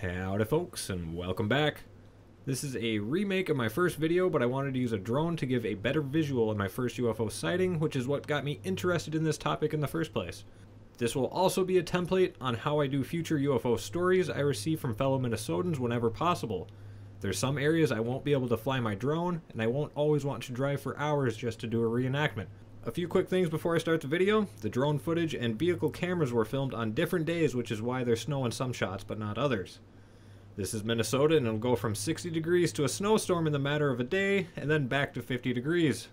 Howdy folks, and welcome back. This is a remake of my first video, but I wanted to use a drone to give a better visual in my first UFO sighting, which is what got me interested in this topic in the first place. This will also be a template on how I do future UFO stories I receive from fellow Minnesotans whenever possible. There's some areas I won't be able to fly my drone, and I won't always want to drive for hours just to do a reenactment. A few quick things before I start the video. The drone footage and vehicle cameras were filmed on different days, which is why there's snow in some shots but not others. This is Minnesota, and it'll go from 60 degrees to a snowstorm in the matter of a day, and then back to 50 degrees.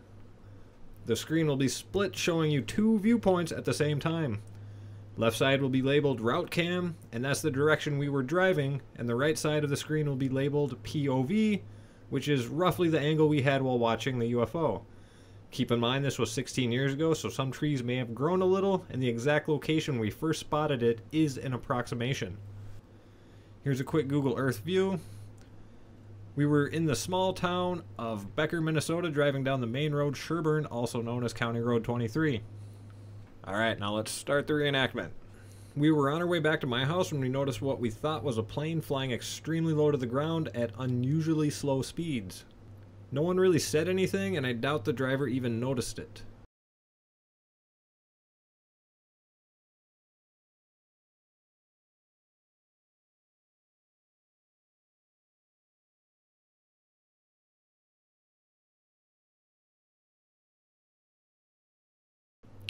The screen will be split, showing you two viewpoints at the same time. Left side will be labeled Route Cam, and that's the direction we were driving, and the right side of the screen will be labeled POV, which is roughly the angle we had while watching the UFO. Keep in mind this was 16 years ago, so some trees may have grown a little, and the exact location we first spotted it is an approximation. Here's a quick Google Earth view. We were in the small town of Becker, Minnesota, driving down the main road Sherburne, also known as County Road 23. Alright, now let's start the reenactment. We were on our way back to my house when we noticed what we thought was a plane flying extremely low to the ground at unusually slow speeds. No one really said anything, and I doubt the driver even noticed it.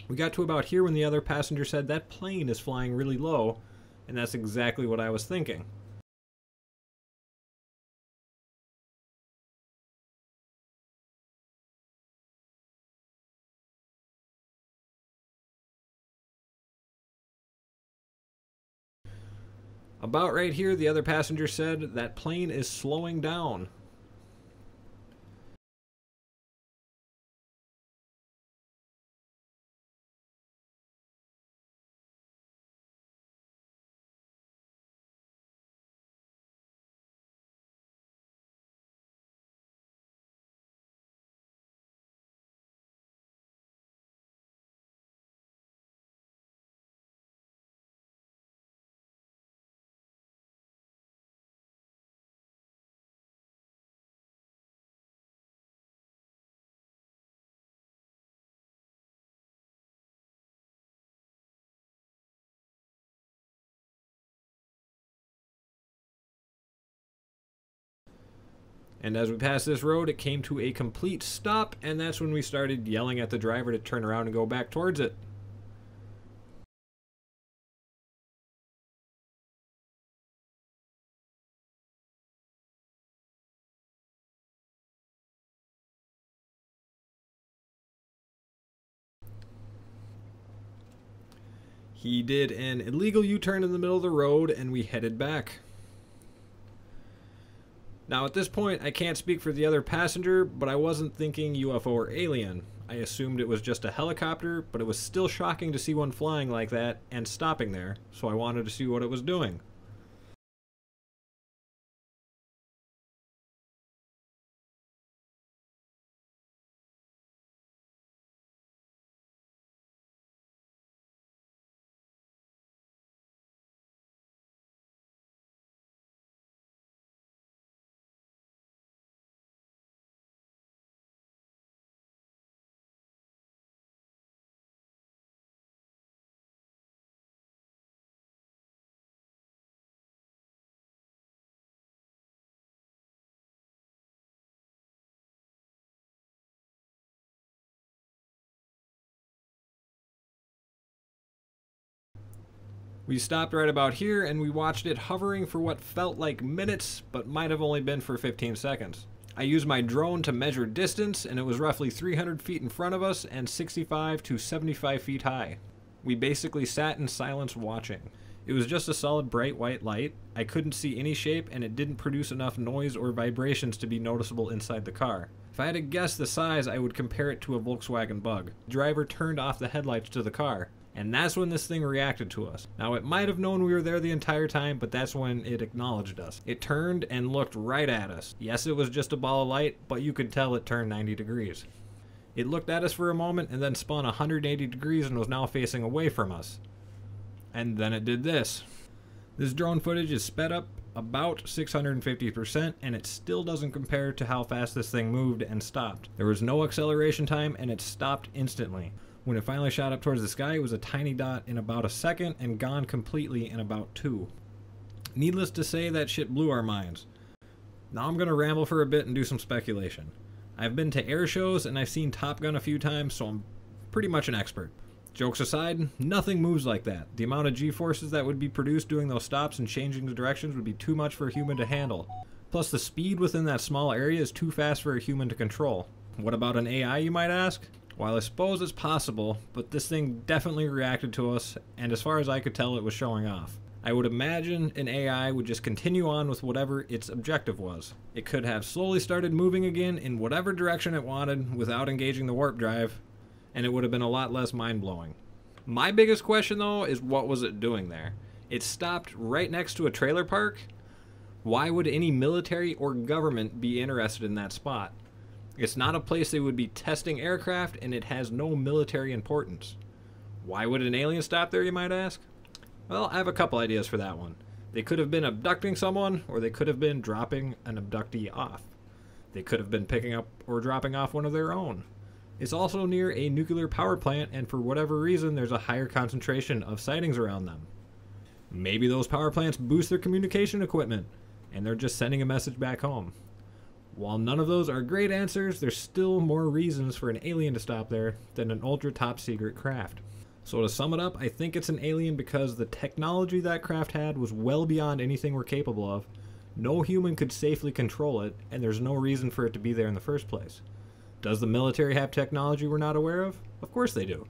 We got to about here when the other passenger said that plane is flying really low, and that's exactly what I was thinking. About right here, the other passenger said that plane is slowing down. And as we passed this road, it came to a complete stop, and that's when we started yelling at the driver to turn around and go back towards it. He did an illegal U-turn in the middle of the road, and we headed back. Now at this point, I can't speak for the other passenger, but I wasn't thinking UFO or alien. I assumed it was just a helicopter, but it was still shocking to see one flying like that and stopping there, so I wanted to see what it was doing. We stopped right about here, and we watched it hovering for what felt like minutes, but might have only been for 15 seconds. I used my drone to measure distance, and it was roughly 300 feet in front of us and 65 to 75 feet high. We basically sat in silence watching. It was just a solid bright white light. I couldn't see any shape, and it didn't produce enough noise or vibrations to be noticeable inside the car. If I had to guess the size, I would compare it to a Volkswagen Bug. The driver turned off the headlights to the car, and that's when this thing reacted to us. Now, it might have known we were there the entire time, but that's when it acknowledged us. It turned and looked right at us. Yes, it was just a ball of light, but you could tell it turned 90 degrees. It looked at us for a moment and then spun 180 degrees and was now facing away from us. And then it did this. This drone footage is sped up about 650%, and it still doesn't compare to how fast this thing moved and stopped. There was no acceleration time, and it stopped instantly. When it finally shot up towards the sky, it was a tiny dot in about a second and gone completely in about 2. Needless to say, that shit blew our minds. Now I'm going to ramble for a bit and do some speculation. I've been to air shows and I've seen Top Gun a few times, so I'm pretty much an expert. Jokes aside, nothing moves like that. The amount of G-forces that would be produced doing those stops and changing the directions would be too much for a human to handle. Plus, the speed within that small area is too fast for a human to control. What about an AI, you might ask? While I suppose it's possible, but this thing definitely reacted to us, and as far as I could tell, it was showing off. I would imagine an AI would just continue on with whatever its objective was. It could have slowly started moving again in whatever direction it wanted without engaging the warp drive, and it would have been a lot less mind-blowing. My biggest question, though, is what was it doing there? It stopped right next to a trailer park? Why would any military or government be interested in that spot? It's not a place they would be testing aircraft, and it has no military importance. Why would an alien stop there, you might ask? Well, I have a couple ideas for that one. They could have been abducting someone, or they could have been dropping an abductee off. They could have been picking up or dropping off one of their own. It's also near a nuclear power plant, and for whatever reason, there's a higher concentration of sightings around them. Maybe those power plants boost their communication equipment, and they're just sending a message back home. While none of those are great answers, there's still more reasons for an alien to stop there than an ultra top secret craft. So to sum it up, I think it's an alien because the technology that craft had was well beyond anything we're capable of. No human could safely control it, and there's no reason for it to be there in the first place. Does the military have technology we're not aware of? Of course they do.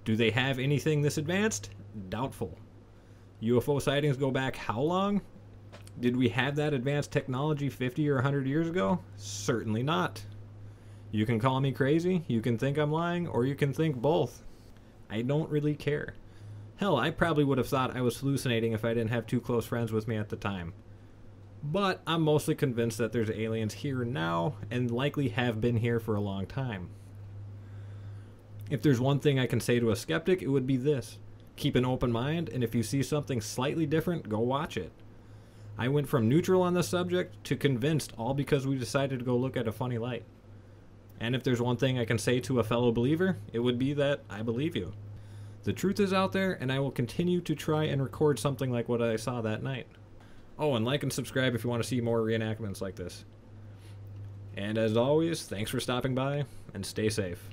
Do they have anything this advanced? Doubtful. UFO sightings go back how long? Did we have that advanced technology 50 or 100 years ago? Certainly not. You can call me crazy, you can think I'm lying, or you can think both. I don't really care. Hell, I probably would have thought I was hallucinating if I didn't have 2 close friends with me at the time. But I'm mostly convinced that there's aliens here now, and likely have been here for a long time. If there's one thing I can say to a skeptic, it would be this. Keep an open mind, and if you see something slightly different, go watch it. I went from neutral on this subject to convinced, all because we decided to go look at a funny light. And if there's one thing I can say to a fellow believer, it would be that I believe you. The truth is out there, and I will continue to try and record something like what I saw that night. Oh, and like and subscribe if you want to see more reenactments like this. And as always, thanks for stopping by, and stay safe.